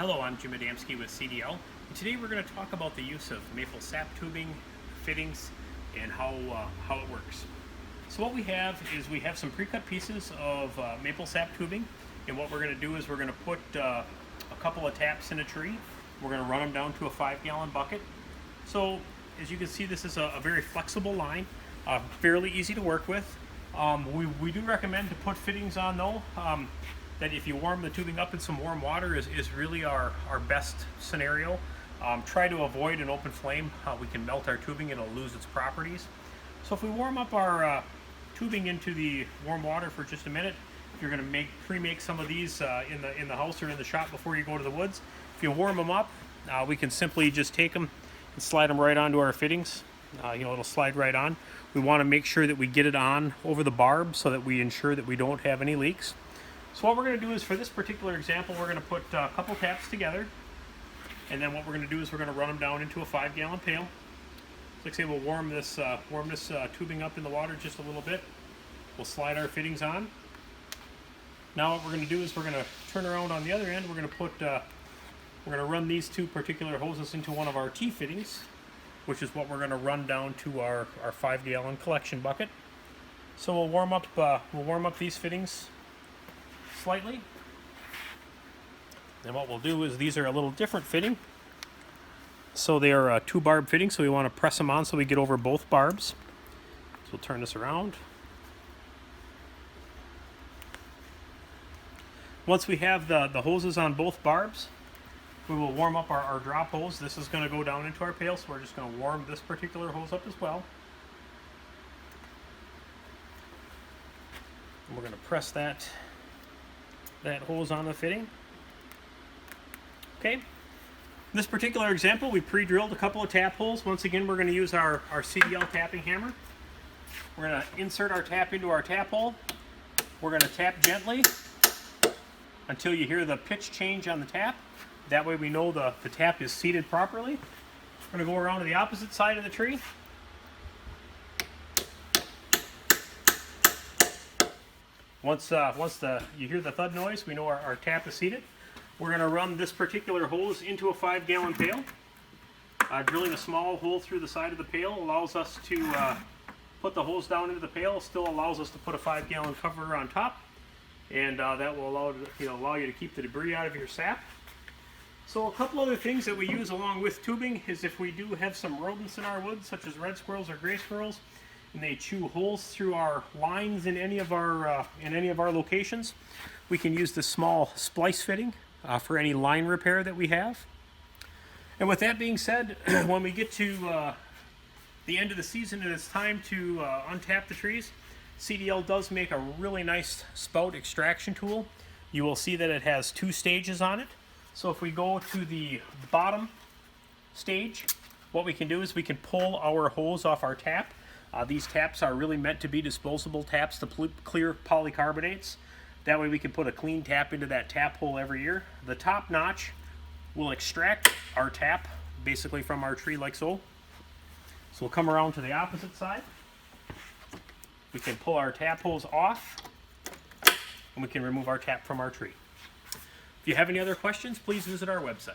Hello, I'm Jim Adamski with CDL, and today we're going to talk about the use of maple sap tubing, fittings, and how it works. So what we have is we have some pre-cut pieces of maple sap tubing, and what we're going to do is we're going to put a couple of taps in a tree. We're going to run them down to a 5-gallon bucket. So as you can see, this is a very flexible line, fairly easy to work with. We do recommend to put fittings on though. That if you warm the tubing up in some warm water is really our best scenario. Try to avoid an open flame. We can melt our tubing and it'll lose its properties. So if we warm up our tubing into the warm water for just a minute, if you're going to pre-make some of these in the house or in the shop before you go to the woods, if you warm them up, we can simply just take them and slide them right onto our fittings. It'll slide right on. We want to make sure that we get it on over the barb so that we ensure that we don't have any leaks. So what we're going to do is, for this particular example, we're going to put a couple taps together, and then what we're going to do is we're going to run them down into a 5-gallon pail. So like I say, we'll warm this tubing up in the water just a little bit. We'll slide our fittings on. Now what we're going to do is we're going to turn around on the other end. We're going to run these two particular hoses into one of our T fittings, which is what we're going to run down to our 5-gallon collection bucket. So we'll warm up these fittings slightly. And what we'll do is, these are a little different fitting. So they are 2-barb fitting, so we want to press them on so we get over both barbs. So we'll turn this around. Once we have the hoses on both barbs, we will warm up our drop hose. This is going to go down into our pail, so we're just going to warm this particular hose up as well. And we're going to press that hose on the fitting. Okay. In this particular example, we pre-drilled a couple of tap holes. Once again, we're going to use our CDL tapping hammer. We're going to insert our tap into our tap hole. We're going to tap gently until you hear the pitch change on the tap. That way we know the tap is seated properly. We're going to go around to the opposite side of the tree. Once you hear the thud noise, we know our tap is seated. We're going to run this particular hose into a 5-gallon pail. Drilling a small hole through the side of the pail allows us to put the hose down into the pail. Still allows us to put a 5-gallon cover on top, and that will allow you to keep the debris out of your sap. So a couple other things that we use along with tubing is, if we do have some rodents in our woods, such as red squirrels or gray squirrels, and they chew holes through our lines in any of our locations, we can use this small splice fitting for any line repair that we have. And with that being said, when we get to the end of the season and it's time to untap the trees, CDL does make a really nice spout extraction tool. You will see that it has 2 stages on it. So if we go to the bottom stage, what we can do is we can pull our hose off our tap. These taps are really meant to be disposable taps to clear polycarbonates. That way we can put a clean tap into that tap hole every year. The top notch will extract our tap basically from our tree like so. So we'll come around to the opposite side. We can pull our tap hose off, and we can remove our tap from our tree. If you have any other questions, please visit our website.